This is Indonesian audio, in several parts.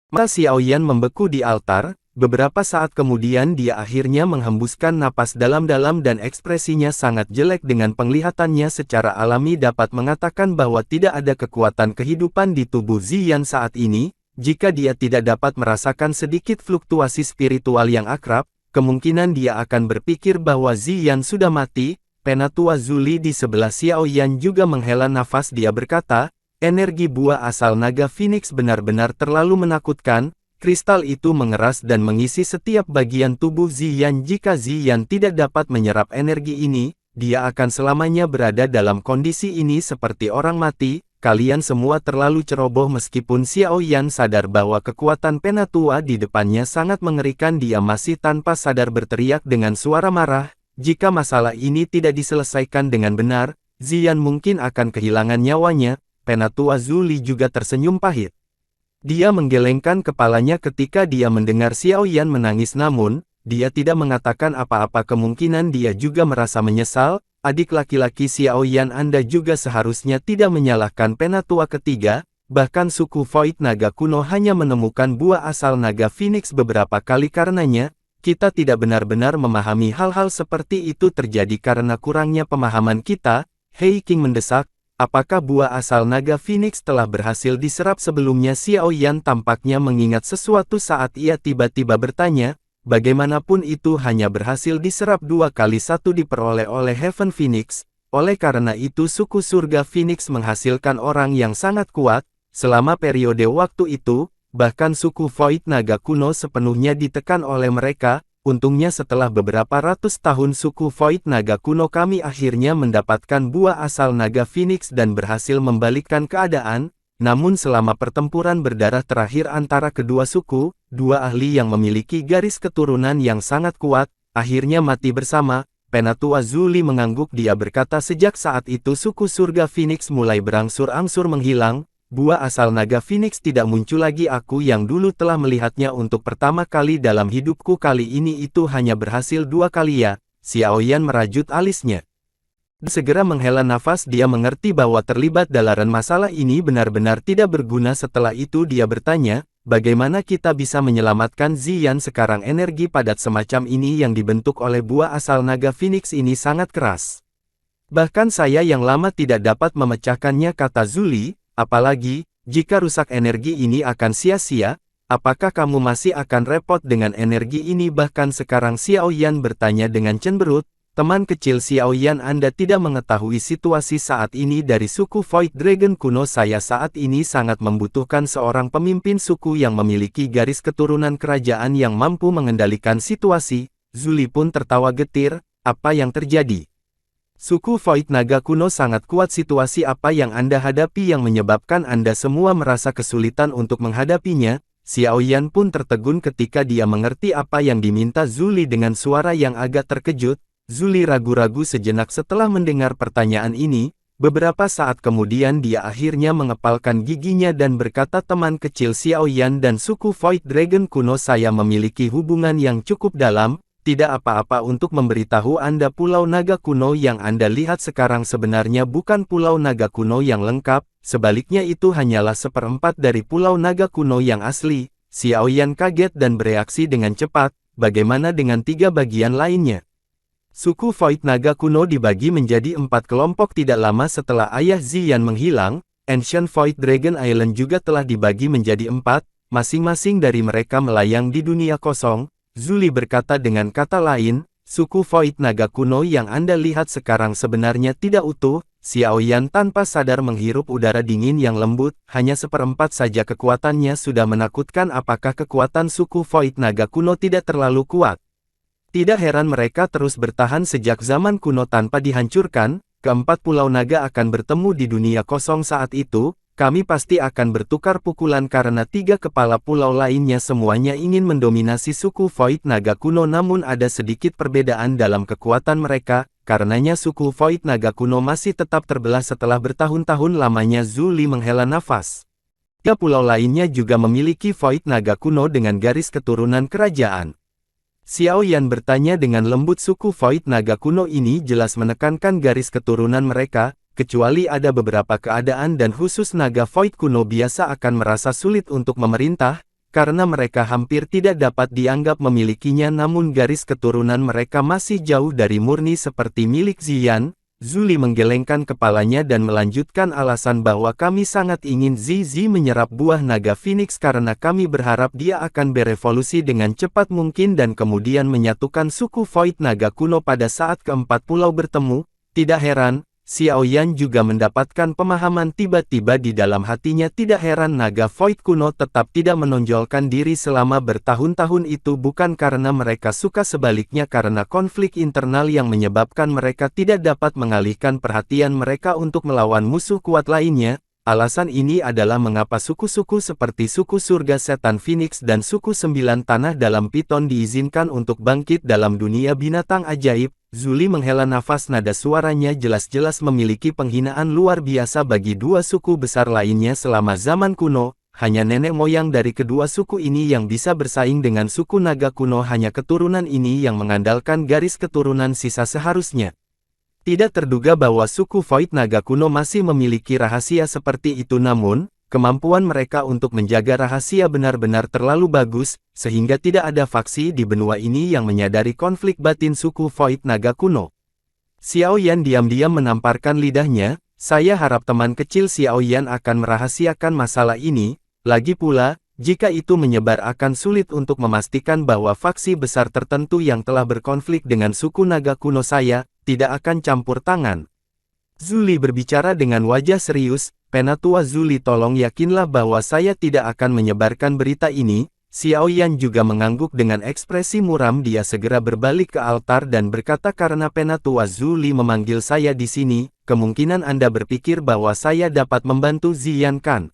Mata Xiaoyan membeku di altar, beberapa saat kemudian dia akhirnya menghembuskan napas dalam-dalam dan ekspresinya sangat jelek dengan penglihatannya secara alami dapat mengatakan bahwa tidak ada kekuatan kehidupan di tubuh Ziyan saat ini. Jika dia tidak dapat merasakan sedikit fluktuasi spiritual yang akrab, kemungkinan dia akan berpikir bahwa Ziyan sudah mati. Penatua Zuli di sebelah Xiaoyan juga menghela nafas. Dia berkata, energi buah asal naga Phoenix benar-benar terlalu menakutkan. Kristal itu mengeras dan mengisi setiap bagian tubuh Ziyan. Jika Ziyan tidak dapat menyerap energi ini, dia akan selamanya berada dalam kondisi ini seperti orang mati. Kalian semua terlalu ceroboh. Meskipun Xiaoyan sadar bahwa kekuatan penatua di depannya sangat mengerikan, dia masih tanpa sadar berteriak dengan suara marah. Jika masalah ini tidak diselesaikan dengan benar, Ziyan mungkin akan kehilangan nyawanya. Penatua Zuli juga tersenyum pahit. Dia menggelengkan kepalanya ketika dia mendengar Xiaoyan menangis, namun dia tidak mengatakan apa-apa. Kemungkinan dia juga merasa menyesal. Adik laki-laki Xiaoyan, Anda juga seharusnya tidak menyalahkan penatua ketiga. Bahkan suku Void Naga kuno hanya menemukan buah asal naga Phoenix beberapa kali. Karenanya, kita tidak benar-benar memahami hal-hal seperti itu terjadi karena kurangnya pemahaman kita. Hei King mendesak, apakah buah asal naga Phoenix telah berhasil diserap sebelumnya? Xiaoyan tampaknya mengingat sesuatu saat ia tiba-tiba bertanya. Bagaimanapun itu hanya berhasil diserap 2 kali, 1 diperoleh oleh Heaven Phoenix. Oleh karena itu suku surga Phoenix menghasilkan orang yang sangat kuat. Selama periode waktu itu, bahkan suku Void Naga kuno sepenuhnya ditekan oleh mereka. Untungnya setelah beberapa ratus tahun suku Void Naga kuno kami akhirnya mendapatkan buah asal naga Phoenix dan berhasil membalikkan keadaan. Namun selama pertempuran berdarah terakhir antara kedua suku, 2 ahli yang memiliki garis keturunan yang sangat kuat, akhirnya mati bersama. Penatua Zuli mengangguk. Dia berkata, sejak saat itu suku surga Phoenix mulai berangsur-angsur menghilang. Buah asal naga Phoenix tidak muncul lagi. Aku yang dulu telah melihatnya untuk pertama kali dalam hidupku, kali ini itu hanya berhasil 2 kali ya. Xiaoyan merajut alisnya. Segera menghela nafas. Dia mengerti bahwa terlibat dalam masalah ini benar-benar tidak berguna. Setelah itu dia bertanya, bagaimana kita bisa menyelamatkan Ziyan sekarang? Energi padat semacam ini yang dibentuk oleh buah asal naga Phoenix ini sangat keras. Bahkan saya yang lama tidak dapat memecahkannya, kata Zuli. Apalagi, jika rusak energi ini akan sia-sia. Apakah kamu masih akan repot dengan energi ini bahkan sekarang? Xiaoyan bertanya dengan cemberut. Teman kecil Xiaoyan, Anda tidak mengetahui situasi saat ini dari suku Void Dragon kuno. Saya saat ini sangat membutuhkan seorang pemimpin suku yang memiliki garis keturunan kerajaan yang mampu mengendalikan situasi. Zuli pun tertawa getir. Apa yang terjadi? Suku Void Naga kuno sangat kuat. Situasi apa yang Anda hadapi yang menyebabkan Anda semua merasa kesulitan untuk menghadapinya? Xiaoyan pun tertegun ketika dia mengerti apa yang diminta Zuli dengan suara yang agak terkejut. Zuli ragu-ragu sejenak setelah mendengar pertanyaan ini. Beberapa saat kemudian dia akhirnya mengepalkan giginya dan berkata, teman kecil Xiaoyan dan suku Void Dragon kuno, saya memiliki hubungan yang cukup dalam. Tidak apa-apa untuk memberitahu Anda, Pulau Naga kuno yang Anda lihat sekarang sebenarnya bukan Pulau Naga kuno yang lengkap. Sebaliknya itu hanyalah 1/4 dari Pulau Naga kuno yang asli. Xiaoyan kaget dan bereaksi dengan cepat. Bagaimana dengan 3 bagian lainnya? Suku Void Naga kuno dibagi menjadi 4 kelompok tidak lama setelah ayah Ziyan menghilang. Ancient Void Dragon Island juga telah dibagi menjadi 4, masing-masing dari mereka melayang di dunia kosong. Zuli berkata, dengan kata lain, suku Void Naga kuno yang Anda lihat sekarang sebenarnya tidak utuh. Xiaoyan tanpa sadar menghirup udara dingin yang lembut. Hanya 1/4 saja kekuatannya sudah menakutkan. Apakah kekuatan suku Void Naga kuno tidak terlalu kuat? Tidak heran mereka terus bertahan sejak zaman kuno tanpa dihancurkan. Keempat pulau naga akan bertemu di dunia kosong saat itu. Kami pasti akan bertukar pukulan karena 3 kepala pulau lainnya semuanya ingin mendominasi suku Void Naga kuno. Namun ada sedikit perbedaan dalam kekuatan mereka. Karenanya suku Void Naga kuno masih tetap terbelah setelah bertahun-tahun lamanya. Zuli menghela nafas. 3 pulau lainnya juga memiliki Void Naga kuno dengan garis keturunan kerajaan. Xiaoyan bertanya dengan lembut. Suku Void Naga kuno ini jelas menekankan garis keturunan mereka, kecuali ada beberapa keadaan dan khusus naga Void kuno biasa akan merasa sulit untuk memerintah. karena mereka hampir tidak dapat dianggap memilikinya namun garis keturunan mereka masih jauh dari murni seperti milik Ziyan. Zuli menggelengkan kepalanya dan melanjutkan alasan bahwa kami sangat ingin Zizi menyerap buah naga Phoenix karena kami berharap dia akan berevolusi dengan cepat mungkin dan kemudian menyatukan suku Void naga kuno pada saat keempat pulau bertemu. Tidak heran, Xiao Yan juga mendapatkan pemahaman tiba-tiba di dalam hatinya. Tidak heran naga Void kuno tetap tidak menonjolkan diri selama bertahun-tahun itu bukan karena mereka suka, sebaliknya karena konflik internal yang menyebabkan mereka tidak dapat mengalihkan perhatian mereka untuk melawan musuh kuat lainnya. Alasan ini adalah mengapa suku-suku seperti suku surga setan Phoenix dan suku sembilan tanah dalam Piton diizinkan untuk bangkit dalam dunia binatang ajaib. Zuli menghela nafas, nada suaranya jelas-jelas memiliki penghinaan luar biasa bagi dua suku besar lainnya selama zaman kuno. Hanya nenek moyang dari kedua suku ini yang bisa bersaing dengan suku naga kuno, hanya keturunan ini yang mengandalkan garis keturunan sisa seharusnya. Tidak terduga bahwa suku Void naga kuno masih memiliki rahasia seperti itu, namun kemampuan mereka untuk menjaga rahasia benar-benar terlalu bagus, sehingga tidak ada faksi di benua ini yang menyadari konflik batin suku Void naga kuno. Xiao Yan diam-diam menamparkan lidahnya. Saya harap teman kecil Xiao Yan akan merahasiakan masalah ini. Lagi pula, jika itu menyebar akan sulit untuk memastikan bahwa faksi besar tertentu yang telah berkonflik dengan suku naga kuno saya tidak akan campur tangan. Zuli berbicara dengan wajah serius. Penatua Zuli, tolong yakinlah bahwa saya tidak akan menyebarkan berita ini. Xiao Yan juga mengangguk dengan ekspresi muram. Dia segera berbalik ke altar dan berkata, karena Penatua Zuli memanggil saya di sini, kemungkinan Anda berpikir bahwa saya dapat membantu Ziyan kan?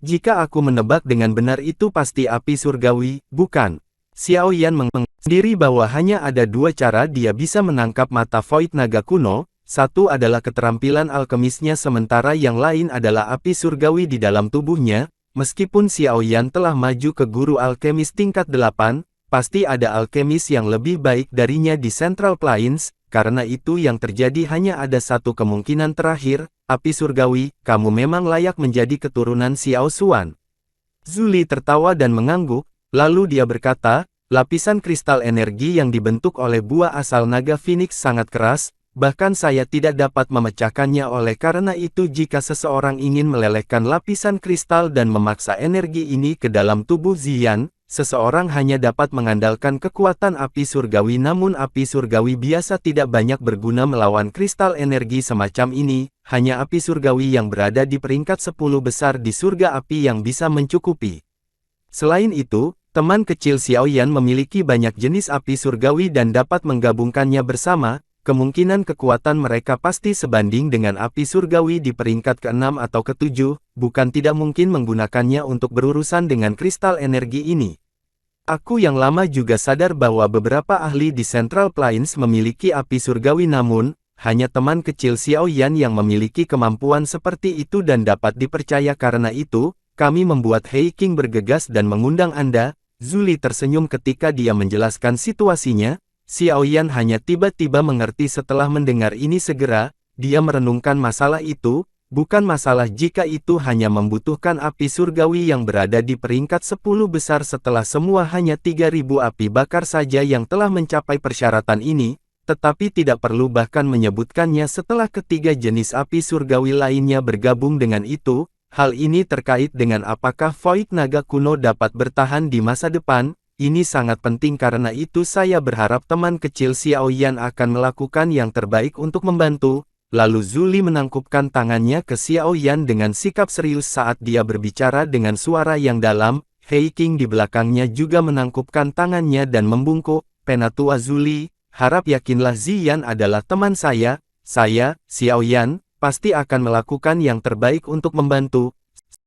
Jika aku menebak dengan benar, itu pasti api surgawi, bukan? Xiao Yan sendiri bahwa hanya ada dua cara dia bisa menangkap mata Void naga kuno. Satu adalah keterampilan alkemisnya, sementara yang lain adalah api surgawi di dalam tubuhnya. Meskipun Xiao Yan telah maju ke guru alkemis tingkat 8, pasti ada alkemis yang lebih baik darinya di Central Plains. Karena itu yang terjadi hanya ada satu kemungkinan terakhir, api surgawi. Kamu memang layak menjadi keturunan Xiao Xuan. Zuli tertawa dan mengangguk, lalu dia berkata, lapisan kristal energi yang dibentuk oleh buah asal naga Phoenix sangat keras, bahkan saya tidak dapat memecahkannya. Oleh karena itu jika seseorang ingin melelehkan lapisan kristal dan memaksa energi ini ke dalam tubuh Ziyan, seseorang hanya dapat mengandalkan kekuatan api surgawi. Namun api surgawi biasa tidak banyak berguna melawan kristal energi semacam ini. Hanya api surgawi yang berada di peringkat 10 besar di surga api yang bisa mencukupi. Selain itu, teman kecil Xiao Yan memiliki banyak jenis api surgawi dan dapat menggabungkannya bersama. Kemungkinan kekuatan mereka pasti sebanding dengan api surgawi di peringkat ke-6 atau ke-7, bukan tidak mungkin menggunakannya untuk berurusan dengan kristal energi ini. Aku yang lama juga sadar bahwa beberapa ahli di Central Plains memiliki api surgawi, namun hanya teman kecil Xiao Yan yang memiliki kemampuan seperti itu dan dapat dipercaya. Karena itu, kami membuat Hei King bergegas dan mengundang Anda. Zuli tersenyum ketika dia menjelaskan situasinya. Xiao Yan hanya tiba-tiba mengerti setelah mendengar ini. Segera, dia merenungkan masalah itu. Bukan masalah jika itu hanya membutuhkan api surgawi yang berada di peringkat 10 besar setelah semua hanya 3000 api bakar saja yang telah mencapai persyaratan ini, tetapi tidak perlu bahkan menyebutkannya setelah ketiga jenis api surgawi lainnya bergabung dengan itu. Hal ini terkait dengan apakah Void naga kuno dapat bertahan di masa depan. Ini sangat penting, karena itu saya berharap teman kecil Xiao Yan akan melakukan yang terbaik untuk membantu. Lalu Zuli menangkupkan tangannya ke Xiao Yan dengan sikap serius saat dia berbicara dengan suara yang dalam. Hei King di belakangnya juga menangkupkan tangannya dan membungkuk. Penatua Zuli, harap yakinlah Ziyan adalah teman saya. Saya, Xiao Yan, pasti akan melakukan yang terbaik untuk membantu.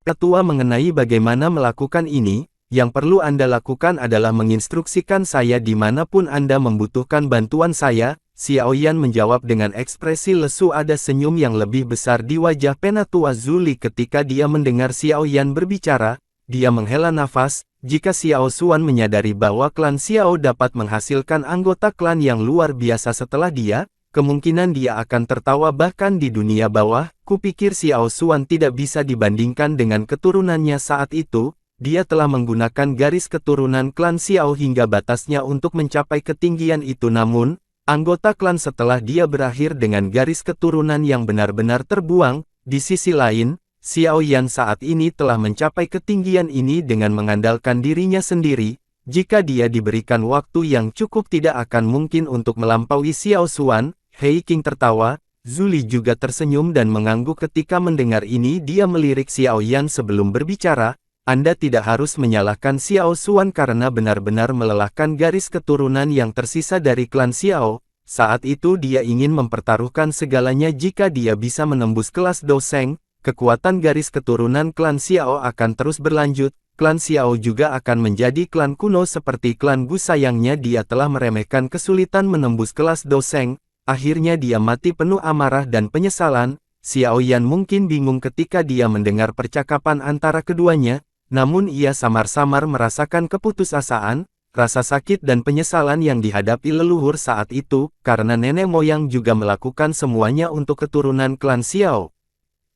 Ketua mengenai bagaimana melakukan ini, yang perlu Anda lakukan adalah menginstruksikan saya dimanapun Anda membutuhkan bantuan saya. Xiao Yan menjawab dengan ekspresi lesu. Ada senyum yang lebih besar di wajah Penatua Zuli ketika dia mendengar Xiao Yan berbicara. Dia menghela nafas. Jika Xiao Xuan menyadari bahwa klan Xiao dapat menghasilkan anggota klan yang luar biasa setelah dia, kemungkinan dia akan tertawa bahkan di dunia bawah. Kupikir Xiao Xuan tidak bisa dibandingkan dengan keturunannya saat itu. dia telah menggunakan garis keturunan klan Xiao hingga batasnya untuk mencapai ketinggian itu, namun, anggota klan setelah dia berakhir dengan garis keturunan yang benar-benar terbuang. Di sisi lain, Xiao Yan saat ini telah mencapai ketinggian ini dengan mengandalkan dirinya sendiri. Jika dia diberikan waktu yang cukup tidak akan mungkin untuk melampaui Xiao Xuan. Hei King tertawa. Zuli juga tersenyum dan mengangguk ketika mendengar ini. Dia melirik Xiao Yan sebelum berbicara. Anda tidak harus menyalahkan Xiao Xuan karena benar-benar melelahkan garis keturunan yang tersisa dari klan Xiao. Saat itu dia ingin mempertaruhkan segalanya. Jika dia bisa menembus kelas Doseng, kekuatan garis keturunan klan Xiao akan terus berlanjut. Klan Xiao juga akan menjadi klan kuno seperti klan Gu. Sayangnya dia telah meremehkan kesulitan menembus kelas Doseng. Akhirnya dia mati penuh amarah dan penyesalan. Xiao Yan mungkin bingung ketika dia mendengar percakapan antara keduanya. Namun ia samar-samar merasakan keputusasaan, rasa sakit dan penyesalan yang dihadapi leluhur saat itu, karena nenek moyang juga melakukan semuanya untuk keturunan klan Xiao.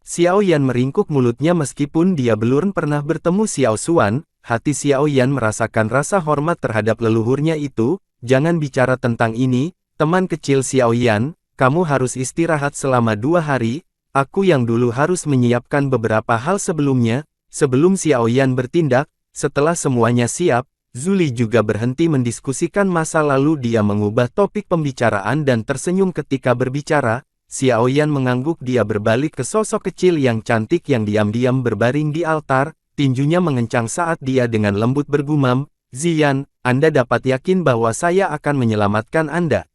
Xiao Yan meringkuk mulutnya meskipun dia belum pernah bertemu Xiao Xuan. Hati Xiao Yan merasakan rasa hormat terhadap leluhurnya itu. Jangan bicara tentang ini, teman kecil Xiao Yan, kamu harus istirahat selama 2 hari, aku yang dulu harus menyiapkan beberapa hal sebelumnya. Sebelum Xiao Yan bertindak, setelah semuanya siap, Zuli juga berhenti mendiskusikan masa lalu. Dia mengubah topik pembicaraan dan tersenyum ketika berbicara. Xiao Yan mengangguk. Dia berbalik ke sosok kecil yang cantik yang diam-diam berbaring di altar. Tinjunya mengencang saat dia dengan lembut bergumam, "Ziyan, Anda dapat yakin bahwa saya akan menyelamatkan Anda."